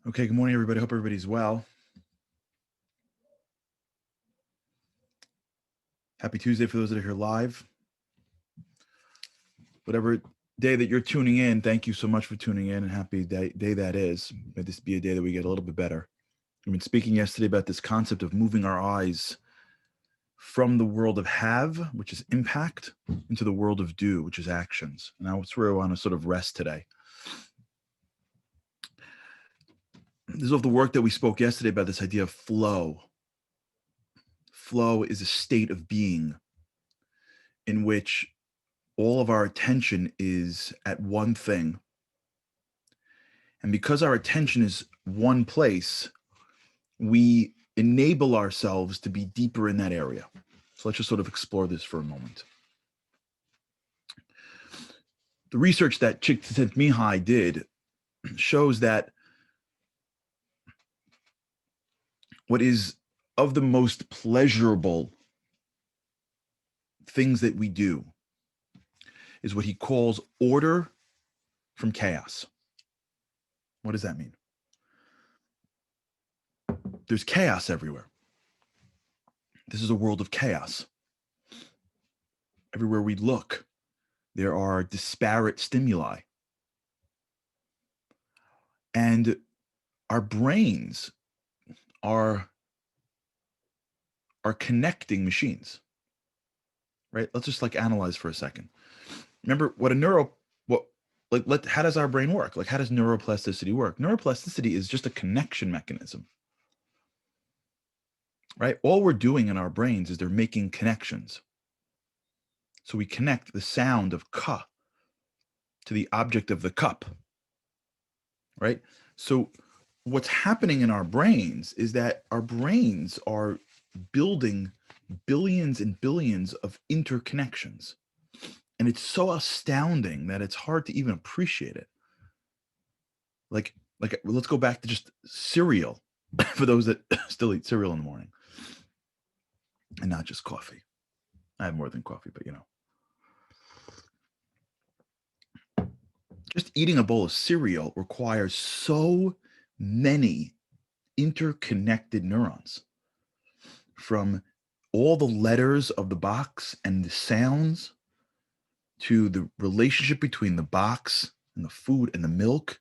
Okay, good morning, everybody. Hope everybody's well. Happy Tuesday for those that are here live. Whatever day that you're tuning in, thank you so much for tuning in, and happy day that is. May this be a day that we get a little bit better. We've been speaking yesterday about this concept of moving our eyes from the world of have, which is impact, into the world of do, which is actions. And that's where I want to sort of rest today. This is of the work that we spoke yesterday about this idea of flow. Flow is a state of being in which all of our attention is at one thing. And because our attention is one place, we enable ourselves to be deeper in that area. So let's just sort of explore this for a moment. The research that Csikszentmihalyi did shows that what is of the most pleasurable things that we do is what he calls order from chaos. What does that mean? There's chaos everywhere. This is a world of chaos. Everywhere we look, there are disparate stimuli. And our brains are connecting machines, right? Let's just analyze for a second. Remember how does our brain work? How does neuroplasticity work? Neuroplasticity is just a connection mechanism, right? All we're doing in our brains is they're making connections. So we connect the sound of ka to the object of the cup, right? So what's happening in our brains is that our brains are building billions and billions of interconnections. And it's so astounding that it's hard to even appreciate it. Let's go back to just cereal for those that still eat cereal in the morning and not just coffee. I have more than coffee, but just eating a bowl of cereal requires so many interconnected neurons, from all the letters of the box and the sounds to the relationship between the box and the food and the milk,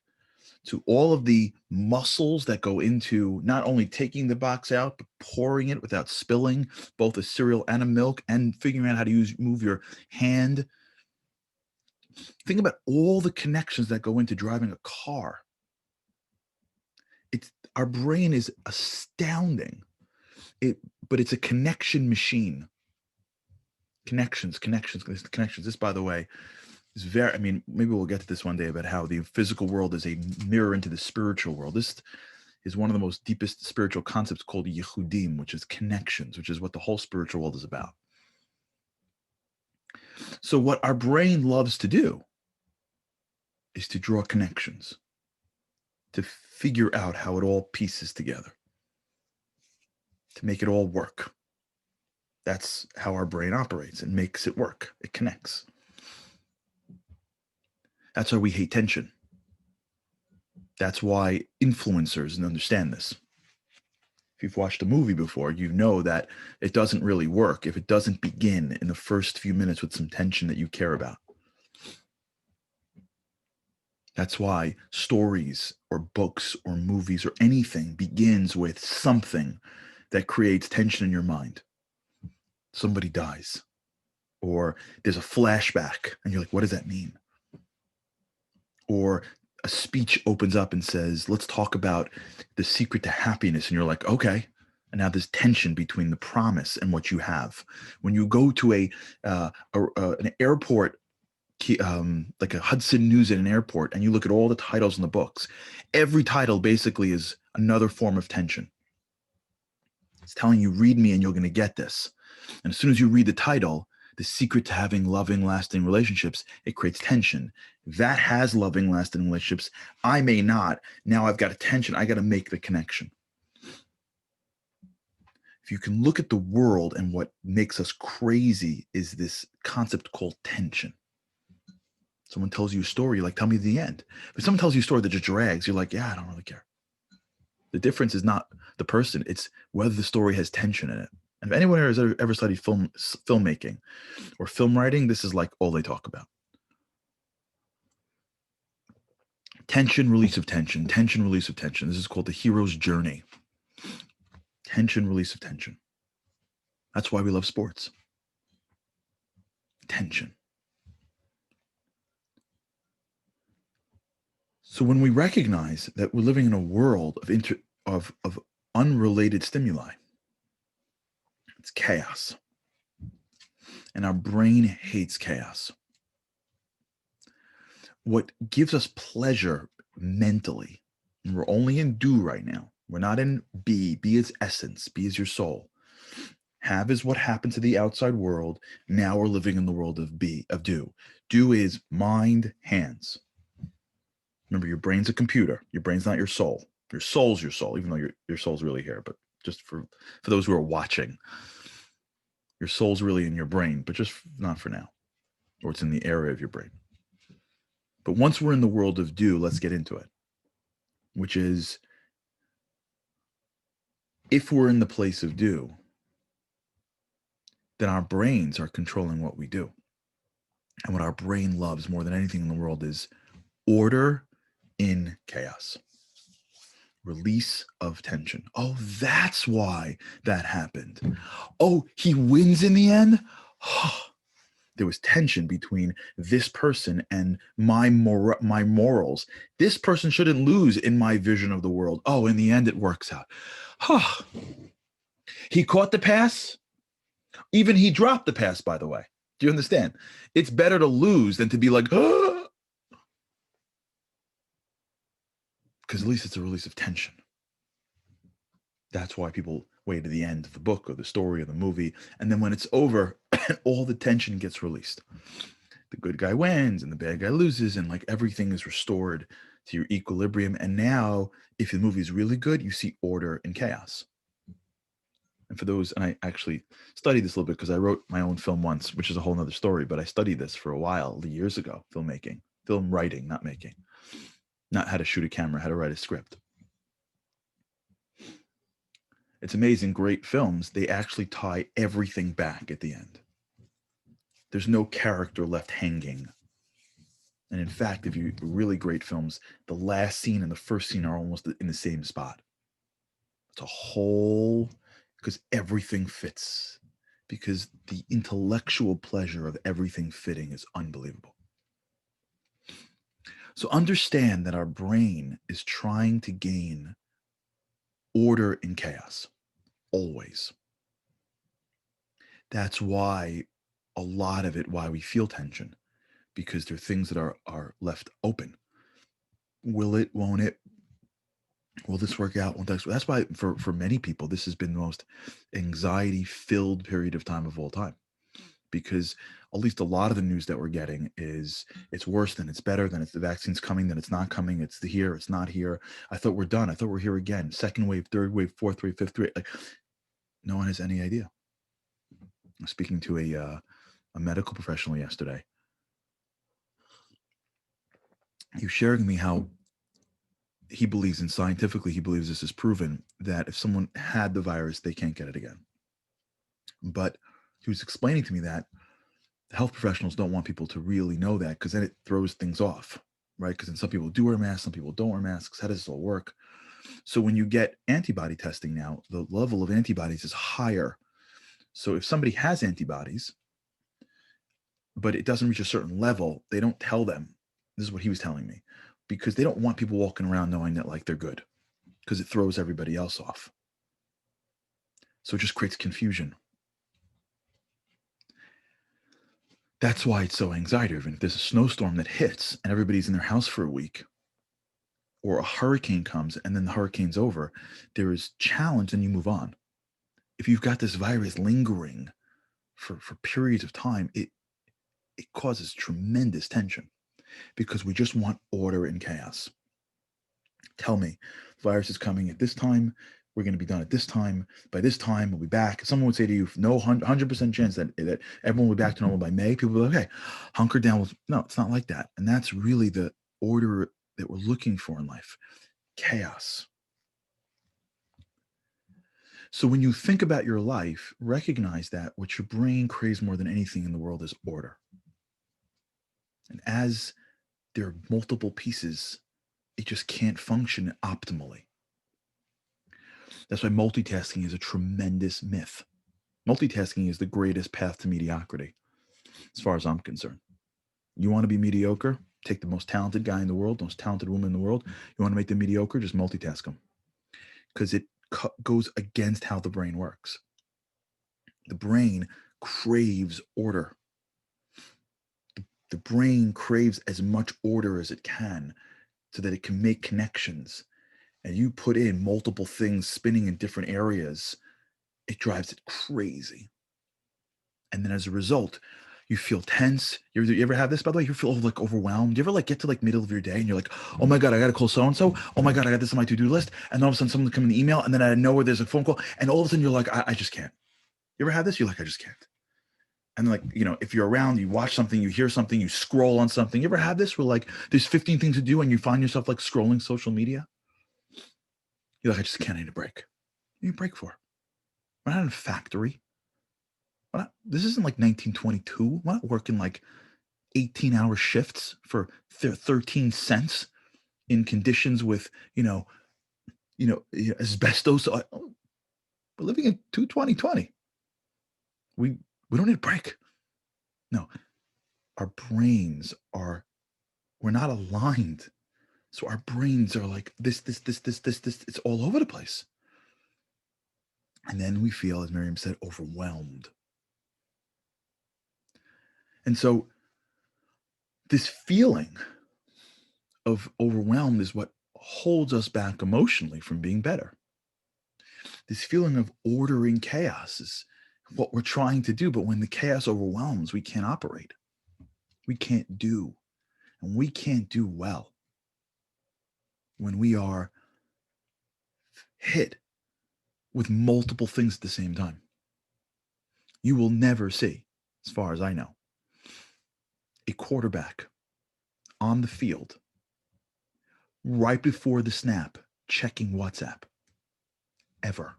to all of the muscles that go into not only taking the box out, but pouring it without spilling both a cereal and a milk, and figuring out how to move your hand. Think about all the connections that go into driving a car. Our brain is astounding. But it's a connection machine. Connections. This, by the way, is very, maybe we'll get to this one day about how the physical world is a mirror into the spiritual world. This is one of the most deepest spiritual concepts called yichudim, which is connections, which is what the whole spiritual world is about. So what our brain loves to do is to draw connections, to figure out how it all pieces together, to make it all work. That's how our brain operates. It makes it work. It connects. That's why we hate tension. That's why influencers understand this. If you've watched a movie before, you know that it doesn't really work if it doesn't begin in the first few minutes with some tension that you care about. That's why stories or books or movies or anything begins with something that creates tension in your mind. Somebody dies, or there's a flashback, and you're like, what does that mean? Or a speech opens up and says, let's talk about the secret to happiness. And you're like, okay. And now there's tension between the promise and what you have. When you go to an airport, like a Hudson News at an airport, and you look at all the titles in the books, every title basically is another form of tension. It's telling you, read me and you're going to get this. And as soon as you read the title, the secret to having loving, lasting relationships, it creates tension. That has loving, lasting relationships. I may not. Now I've got a tension. I got to make the connection. If you can look at the world, and what makes us crazy is this concept called tension. Someone tells you a story, you're like, tell me the end. But someone tells you a story that just drags, you're like, yeah, I don't really care. The difference is not the person, it's whether the story has tension in it. And if anyone has ever studied filmmaking or film writing, this is like all they talk about. Tension, release of tension, tension, release of tension. This is called the hero's journey. Tension, release of tension. That's why we love sports. Tension. So when we recognize that we're living in a world of unrelated stimuli, it's chaos. And our brain hates chaos. What gives us pleasure mentally, and we're only in do right now. We're not in be. Be is essence. Be is your soul. Have is what happened to the outside world. Now we're living in the world of do. Do is mind, hands. Remember, your brain's a computer. Your brain's not your soul. Your soul's your soul, even though your soul's really here. But just for those who are watching, your soul's really in your brain, but just not for now. Or it's in the area of your brain. But once we're in the world of do, let's get into it. Which is, if we're in the place of do, then our brains are controlling what we do. And what our brain loves more than anything in the world is order in chaos. Release of tension. Oh, that's why that happened. Oh, he wins in the end? There was tension between this person and my morals. This person shouldn't lose in my vision of the world. Oh, in the end, it works out. He caught the pass. Even he dropped the pass, by the way. Do you understand? It's better to lose than to be like, because at least it's a release of tension. That's why people wait to the end of the book or the story or the movie. And then when it's over, all the tension gets released. The good guy wins and the bad guy loses, and like everything is restored to your equilibrium. And now, if the movie is really good, you see order and chaos. And for those, and I actually studied this a little bit because I wrote my own film once, which is a whole nother story, but I studied this for a while, years ago, filmmaking, film writing, not making, not how to shoot a camera, how to write a script. It's amazing, great films, they actually tie everything back at the end. There's no character left hanging. And in fact, if you really great films, the last scene and the first scene are almost in the same spot. It's a whole, because everything fits. Because the intellectual pleasure of everything fitting is unbelievable. So understand that our brain is trying to gain order in chaos, always. That's why a lot of it, why we feel tension, because there are things that are left open. Will it, won't it? Will this work out? Won't that? That's why for many people, this has been the most anxiety-filled period of time of all time. Because at least a lot of the news that we're getting is it's worse, than it's better, than it's the vaccine's coming, then it's not coming, it's here, it's not here. I thought we're done. I thought we're here again. Second wave, third wave, fourth wave, fifth wave. Like, no one has any idea. I was speaking to a medical professional yesterday. He was sharing with me how he believes, and scientifically he believes this is proven, that if someone had the virus, they can't get it again. But he was explaining to me that health professionals don't want people to really know that, because then it throws things off, right? Because then some people do wear masks, some people don't wear masks. How does this all work? So when you get antibody testing now, the level of antibodies is higher. So if somebody has antibodies, but it doesn't reach a certain level, they don't tell them. This is what he was telling me, because they don't want people walking around knowing that like they're good, because it throws everybody else off. So it just creates confusion. That's why it's so anxiety driven. If there's a snowstorm that hits and everybody's in their house for a week, or a hurricane comes and then the hurricane's over, there is challenge and you move on. If you've got this virus lingering for periods of time, it causes tremendous tension, because we just want order and chaos. Tell me, the virus is coming at this time, we're going to be done at this time, by this time we'll be back. Someone would say to you, no 100% chance that everyone will be back to normal by May. People will be like, okay, hunker down. No, it's not like that. And that's really the order that we're looking for in life. Chaos. So when you think about your life, recognize that what your brain craves more than anything in the world is order. And as there are multiple pieces, it just can't function optimally. That's why multitasking is a tremendous myth. Multitasking is the greatest path to mediocrity, as far as I'm concerned. You want to be mediocre? Take the most talented guy in the world, the most talented woman in the world. You want to make them mediocre? Just multitask them, because it goes against how the brain works. The brain craves order. The brain craves as much order as it can so that it can make connections. And you put in multiple things spinning in different areas, it drives it crazy. And then as a result, you feel tense. You ever have this, by the way? You feel like overwhelmed. You ever like get to like middle of your day and you're like, oh my God, I got to call so and so. Oh my God, I got this on my to do list. And then all of a sudden, someone come in the email, and then out of nowhere, there's a phone call, and all of a sudden, you're like, I just can't. You ever have this? You're like, I just can't. And like, if you're around, you watch something, you hear something, you scroll on something. You ever have this where like there's 15 things to do and you find yourself like scrolling social media? You're like, I just can't. I need a break. What do you need a break for? We're not in a factory. This isn't like 1922. We're not working like 18-hour shifts for 13 cents in conditions with, asbestos. We're living in 2020. We don't need a break. No, our brains we're not aligned. So our brains are like this. It's all over the place. And then we feel, as Miriam said, overwhelmed. And so this feeling of overwhelmed is what holds us back emotionally from being better. This feeling of ordering chaos is what we're trying to do. But when the chaos overwhelms, we can't operate. We can't do. And we can't do well when we are hit with multiple things at the same time. You will never see, as far as I know, a quarterback on the field right before the snap checking WhatsApp ever.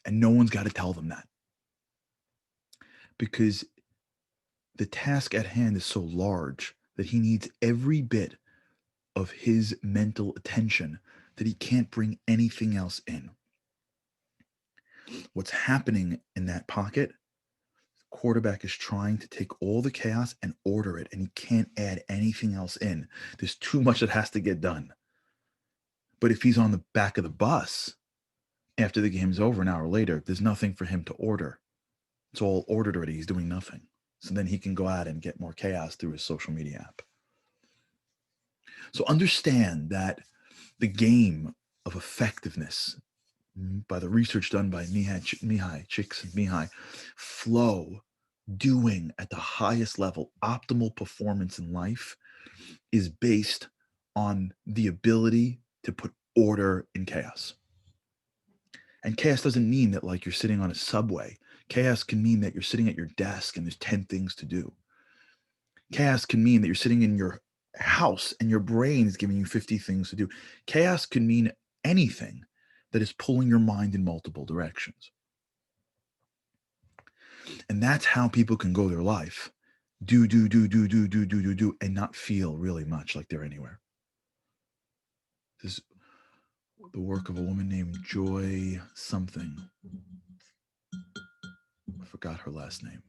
And no one's got to tell them that, because the task at hand is so large that he needs every bit of his mental attention that he can't bring anything else in. What's happening in that pocket? The quarterback is trying to take all the chaos and order it, and he can't add anything else in. There's too much that has to get done. But if he's on the back of the bus after the game's over an hour later, there's nothing for him to order. It's all ordered already. He's doing nothing. So then he can go out and get more chaos through his social media app. So understand that the game of effectiveness, by the research done by Mihai, flow, doing at the highest level, optimal performance in life is based on the ability to put order in chaos. And chaos doesn't mean that like you're sitting on a subway. Chaos can mean that you're sitting at your desk and there's 10 things to do. Chaos can mean that you're sitting in your house and your brain is giving you 50 things to do. Chaos can mean anything that is pulling your mind in multiple directions. And that's how people can go their life. Do, and not feel really much like they're anywhere. This is the work of a woman named Joy something. I forgot her last name.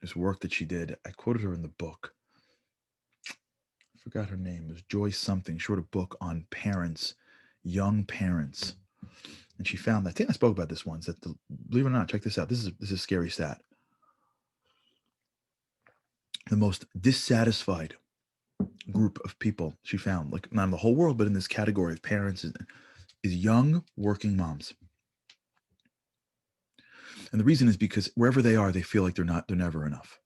This work that she did, I quoted her in the book. I forgot her name. It was Joy something. She wrote a book on parents, young parents. And she found that, I think I spoke about this once, that believe it or not, check this out. This is a scary stat. The most dissatisfied group of people she found, like not in the whole world, but in this category of parents, is young working moms. And the reason is because wherever they are, they feel like they're never enough.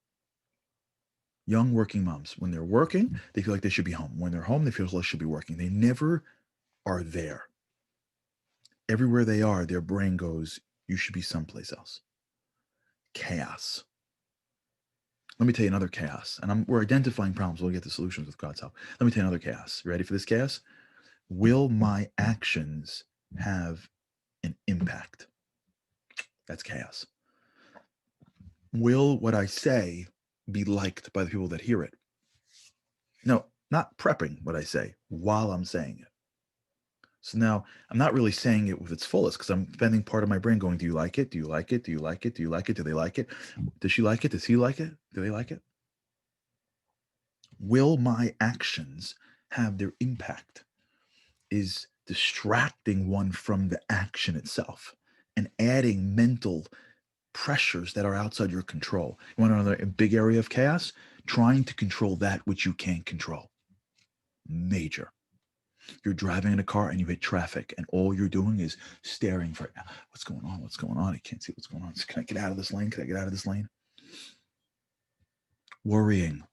Young working moms, when they're working, they feel like they should be home. When they're home, they feel like they should be working. They never are there. Everywhere they are, their brain goes, you should be someplace else. Chaos. Let me tell you another chaos. And we're identifying problems. We'll get to solutions with God's help. Let me tell you another chaos. You ready for this chaos? Will my actions have and impact. That's chaos. Will what I say be liked by the people that hear it? No, not prepping what I say while I'm saying it. So now I'm not really saying it with its fullest because I'm spending part of my brain going, do you like it? Do you like it? Do you like it? Do you like it? Do they like it? Does she like it? Does he like it? Do they like it? Will my actions have their impact? Is distracting one from the action itself and adding mental pressures that are outside your control. You want another big area of chaos? Trying to control that which you can't control. Major. You're driving in a car and you hit traffic, and all you're doing is staring for what's going on? What's going on? I can't see what's going on. Can I get out of this lane? Can I get out of this lane? Worrying.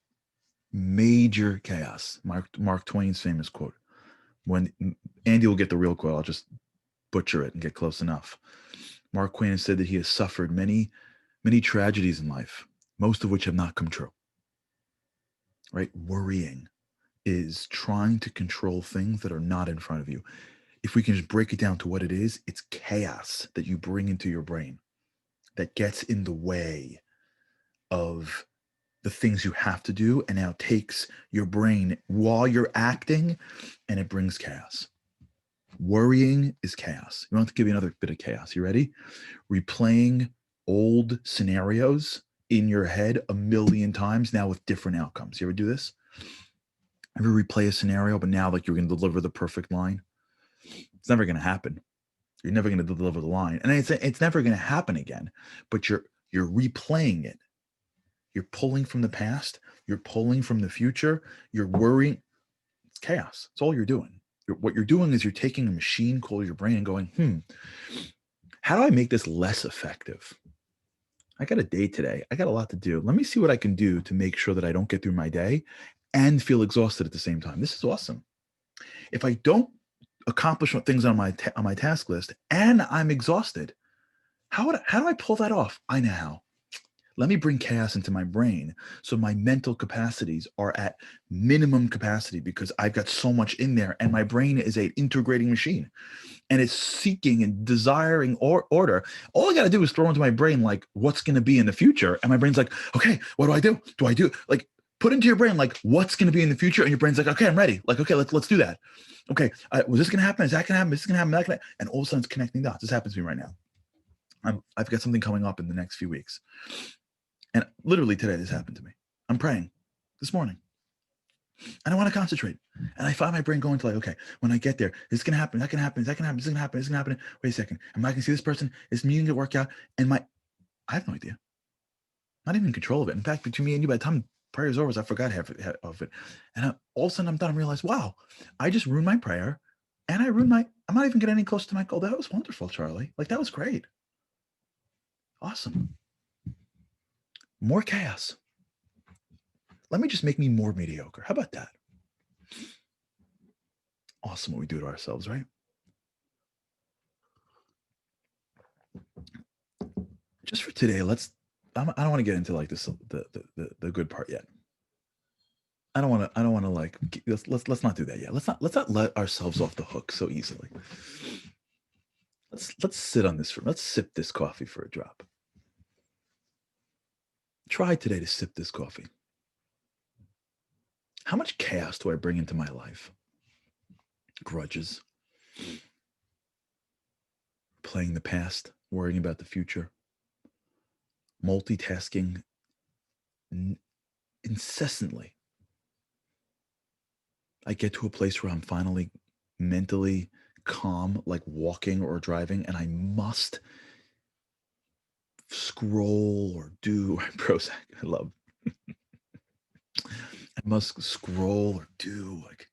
Major chaos. Mark Twain's famous quote. When Andy will get the real quote, I'll just butcher it and get close enough. Mark Twain has said that he has suffered many, many tragedies in life, most of which have not come true. Right? Worrying is trying to control things that are not in front of you. If we can just break it down to what it is, it's chaos that you bring into your brain that gets in the way of the things you have to do and now takes your brain while you're acting and it brings chaos. Worrying is chaos. You want to give you another bit of chaos. You ready? Replaying old scenarios in your head a million times now with different outcomes. You ever do this? Ever replay a scenario, but now like you're going to deliver the perfect line? It's never going to happen. You're never going to deliver the line, and it's never going to happen again. But you're replaying it. You're pulling from the past. You're pulling from the future. You're worrying. It's chaos. It's all you're doing. What you're doing is you're taking a machine called your brain and going, how do I make this less effective? I got a day today. I got a lot to do. Let me see what I can do to make sure that I don't get through my day and feel exhausted at the same time. This is awesome. If I don't accomplish things on my task list and I'm exhausted, how do I pull that off? I know how. Let me bring chaos into my brain so my mental capacities are at minimum capacity because I've got so much in there and my brain is an integrating machine and it's seeking and desiring order. All I got to do is throw into my brain like what's going to be in the future, and my brain's like, okay, what do I do? Do I do like put into your brain like what's going to be in the future, and your brain's like, okay, I'm ready. Like, okay, let's do that. Okay, was this going to happen? Is that going to happen? Is this going to happen? That gonna, and all of a sudden it's connecting dots. This happens to me right now. I've got something coming up in the next few weeks. And literally today, this happened to me. I'm praying this morning. And I want to concentrate. And I find my brain going to like, okay, when I get there, this is going to happen. That can happen. That can happen. This is going to happen. This is going to happen. Wait a second. Am I going to see this person? Is meeting to work out? And I have no idea. Not even in control of it. In fact, between me and you, by the time prayer is over, I forgot half of it. And all of a sudden I'm done and realize, wow, I just ruined my prayer. And I'm not even getting any closer to my goal. That was wonderful, Charlie. Like, that was great. Awesome. More chaos. Let me just make me more mediocre. How about that? Awesome what we do to ourselves, right? Just for today, I don't want to get into like this the good part yet. I don't want to like let's not do that yet. Let's not let ourselves off the hook so easily. Let's sit on this let's sip this coffee for a drop. Try today to sip this coffee. How much chaos do I bring into my life? Grudges, playing the past, worrying about the future, multitasking incessantly. I get to a place where I'm finally mentally calm, like walking or driving, and I must scroll or do Prozac. I love. I must scroll or do like.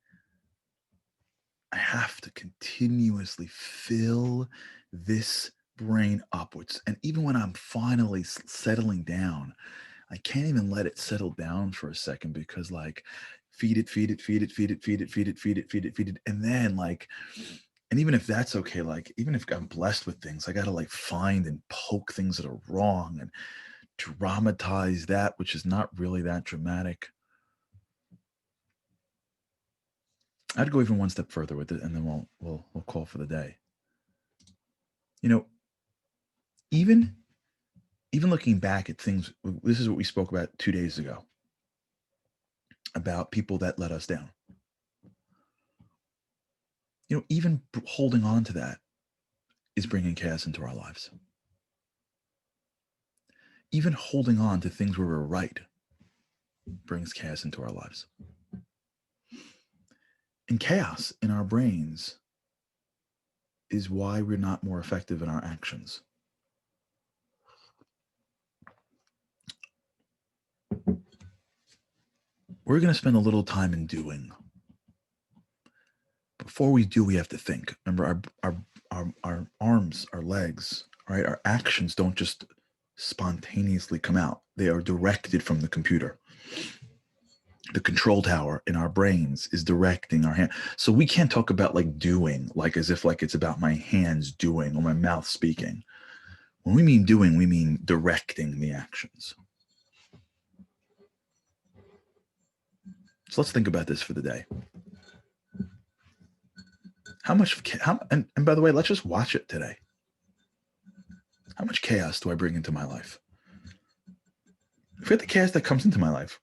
I have to continuously fill this brain upwards, and even when I'm finally settling down, I can't even let it settle down for a second because like feed it, feed it, feed it, feed it, feed it, feed it, feed it, feed it, feed it. And then like, and even if that's okay, like even if I'm blessed with things, I gotta like find and poke things that are wrong and dramatize that, which is not really that dramatic. I'd go even one step further with it, and then we'll call for the day. You know, even looking back at things, this is what we spoke about 2 days ago about people that let us down. Even holding on to that is bringing chaos into our lives. Even holding on to things where we're right brings chaos into our lives. And chaos in our brains is why we're not more effective in our actions. We're going to spend a little time in doing. Before we do, we have to think. Remember, our arms, our legs, right? Our actions don't just spontaneously come out. They are directed from the computer. The control tower in our brains is directing our hand. So we can't talk about like doing, like as if like it's about my hands doing or my mouth speaking. When we mean doing, we mean directing the actions. So let's think about this for the day. And by the way, let's just watch it today. How much chaos do I bring into my life? Forget the chaos that comes into my life.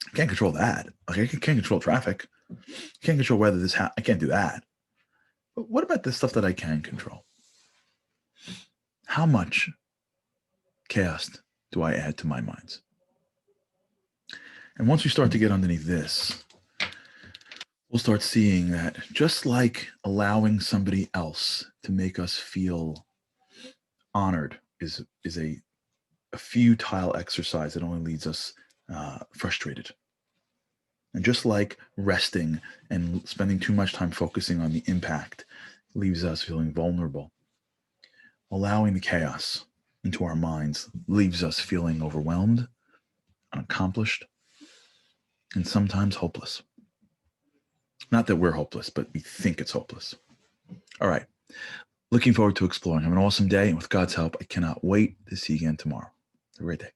I can't control that. Okay, I can't control traffic. I can't control whether I can't do that. But what about the stuff that I can control? How much chaos do I add to my minds? And once we start to get underneath this, we'll start seeing that just like allowing somebody else to make us feel honored is a futile exercise that only leaves us frustrated. And just like resting and spending too much time focusing on the impact leaves us feeling vulnerable, allowing the chaos into our minds leaves us feeling overwhelmed, unaccomplished, and sometimes hopeless. Not that we're hopeless, but we think it's hopeless. All right. Looking forward to exploring. Have an awesome day. And with God's help, I cannot wait to see you again tomorrow. Have a great day.